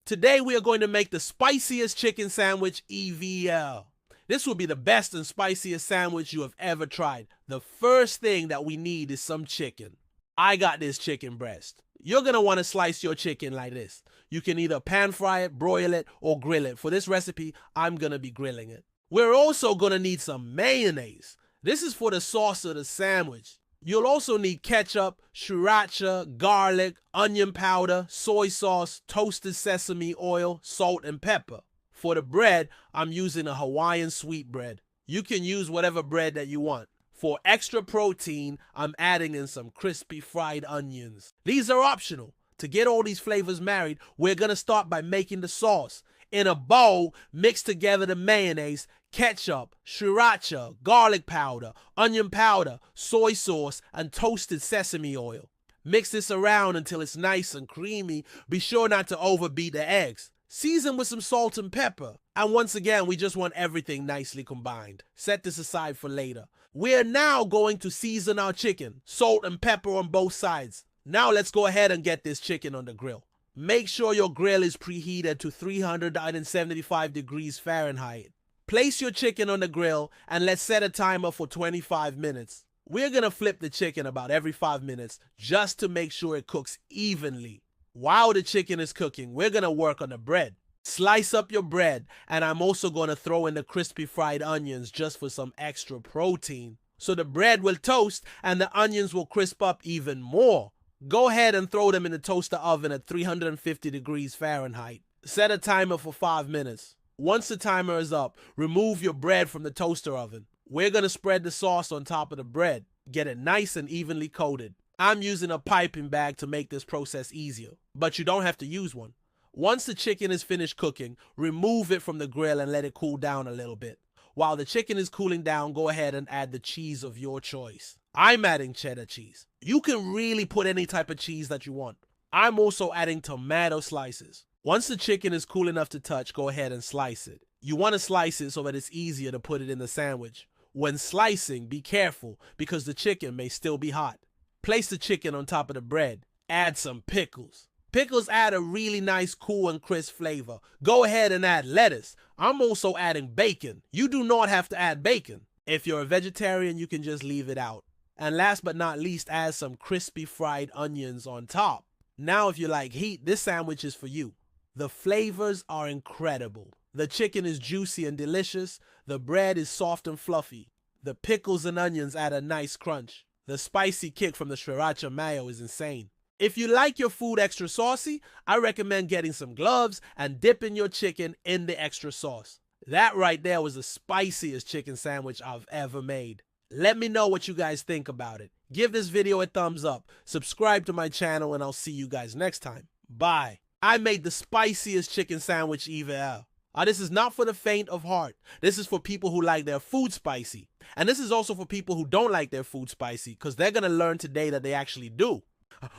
Today we are going to make the spiciest chicken sandwich EVL. This will be the best and spiciest sandwich you have ever tried. The first thing that we need is some chicken. I got this chicken breast. You're going to want to slice your chicken like this. You can either pan fry it, broil it, or grill it. For this recipe, I'm going to be grilling it. We're also going to need some mayonnaise. This is for the sauce of the sandwich. You'll also need ketchup, sriracha, garlic, onion powder, soy sauce, toasted sesame oil, salt, and pepper. For the bread, I'm using a Hawaiian sweet bread. You can use whatever bread that you want. For extra protein, I'm adding in some crispy fried onions. These are optional. To get all these flavors married, we're going to start by making the sauce. In a bowl, mix together the mayonnaise, ketchup, sriracha, garlic powder, onion powder, soy sauce, and toasted sesame oil. Mix this around until it's nice and creamy. Be sure not to overbeat the eggs. Season with some salt and pepper. And once again, we just want everything nicely combined. Set this aside for later. We're now going to season our chicken. Salt and pepper on both sides. Now let's go ahead and get this chicken on the grill. Make sure your grill is preheated to 375 degrees Fahrenheit. Place your chicken on the grill and let's set a timer for 25 minutes. We're going to flip the chicken about every 5 minutes just to make sure it cooks evenly. While the chicken is cooking, we're going to work on the bread. Slice up your bread, and I'm also going to throw in the crispy fried onions just for some extra protein. So the bread will toast and the onions will crisp up even more. Go ahead and throw them in the toaster oven at 350 degrees Fahrenheit. Set a timer for 5 minutes. Once the timer is up, remove your bread from the toaster oven. We're going to spread the sauce on top of the bread. Get it nice and evenly coated. I'm using a piping bag to make this process easier, but you don't have to use one. Once the chicken is finished cooking, remove it from the grill and let it cool down a little bit. While the chicken is cooling down, go ahead and add the cheese of your choice. I'm adding cheddar cheese. You can really put any type of cheese that you want. I'm also adding tomato slices. Once the chicken is cool enough to touch, go ahead and slice it. You want to slice it so that it's easier to put it in the sandwich. When slicing, be careful because the chicken may still be hot. Place the chicken on top of the bread. Add some pickles. Pickles add a really nice cool and crisp flavor. Go ahead and add lettuce. I'm also adding bacon. You do not have to add bacon. If you're a vegetarian, you can just leave it out. And last but not least, add some crispy fried onions on top. Now if you like heat, this sandwich is for you. The flavors are incredible. The chicken is juicy and delicious. The bread is soft and fluffy. The pickles and onions add a nice crunch. The spicy kick from the sriracha mayo is insane. If you like your food extra saucy, I recommend getting some gloves and dipping your chicken in the extra sauce. That right there was the spiciest chicken sandwich I've ever made. Let me know what you guys think about it. Give this video a thumbs up, subscribe to my channel, and I'll see you guys next time. Bye. I made the spiciest chicken sandwich ever. This is not for the faint of heart. This is for people who like their food spicy. And this is also for people who don't like their food spicy because they're going to learn today that they actually do.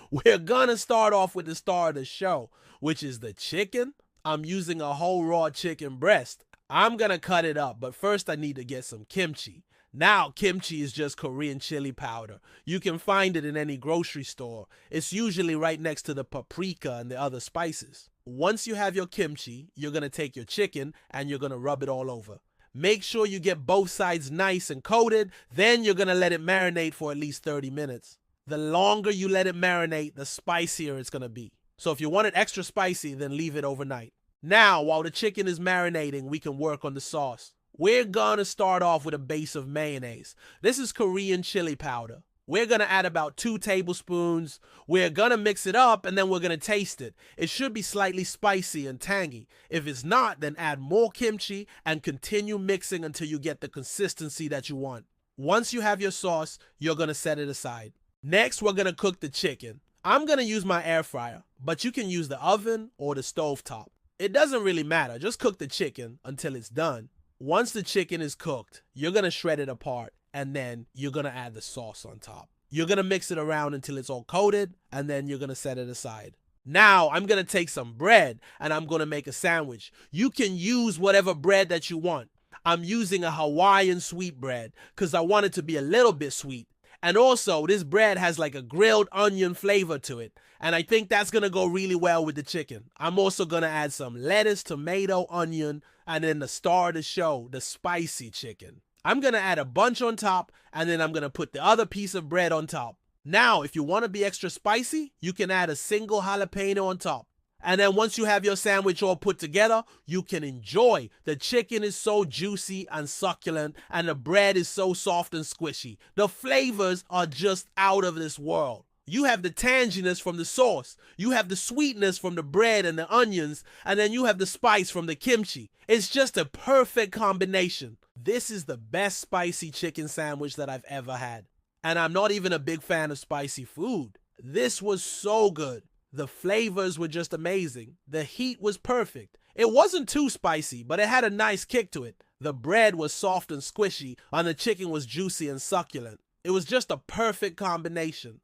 We're going to start off with the star of the show, which is the chicken. I'm using a whole raw chicken breast. I'm going to cut it up, but first I need to get some kimchi. Now, kimchi is just Korean chili powder. You can find it in any grocery store. It's usually right next to the paprika and the other spices. Once you have your kimchi, you're going to take your chicken and you're going to rub it all over. Make sure you get both sides nice and coated. Then you're going to let it marinate for at least 30 minutes. The longer you let it marinate, the spicier it's going to be. So if you want it extra spicy, then leave it overnight. Now, while the chicken is marinating, we can work on the sauce. We're going to start off with a base of mayonnaise. This is Korean chili powder. We're going to add about 2 tablespoons. We're going to mix it up and then we're going to taste it. It should be slightly spicy and tangy. If it's not, then add more kimchi and continue mixing until you get the consistency that you want. Once you have your sauce, you're going to set it aside. Next, we're going to cook the chicken. I'm going to use my air fryer, but you can use the oven or the stovetop. It doesn't really matter. Just cook the chicken until it's done. Once the chicken is cooked, you're going to shred it apart and then you're going to add the sauce on top. You're going to mix it around until it's all coated and then you're going to set it aside. Now, I'm going to take some bread and I'm going to make a sandwich. You can use whatever bread that you want. I'm using a Hawaiian sweet bread because I want it to be a little bit sweet. And also, this bread has like a grilled onion flavor to it. And I think that's gonna go really well with the chicken. I'm also gonna add some lettuce, tomato, onion, and then the star of the show, the spicy chicken. I'm gonna add a bunch on top, and then I'm gonna put the other piece of bread on top. Now, if you wanna be extra spicy, you can add a single jalapeno on top. And then once you have your sandwich all put together, you can enjoy. The chicken is so juicy and succulent, and the bread is so soft and squishy. The flavors are just out of this world. You have the tanginess from the sauce, you have the sweetness from the bread and the onions, and then you have the spice from the kimchi. It's just a perfect combination. This is the best spicy chicken sandwich that I've ever had. And I'm not even a big fan of spicy food. This was so good. The flavors were just amazing. The heat was perfect. It wasn't too spicy, but it had a nice kick to it. The bread was soft and squishy, and the chicken was juicy and succulent. It was just a perfect combination.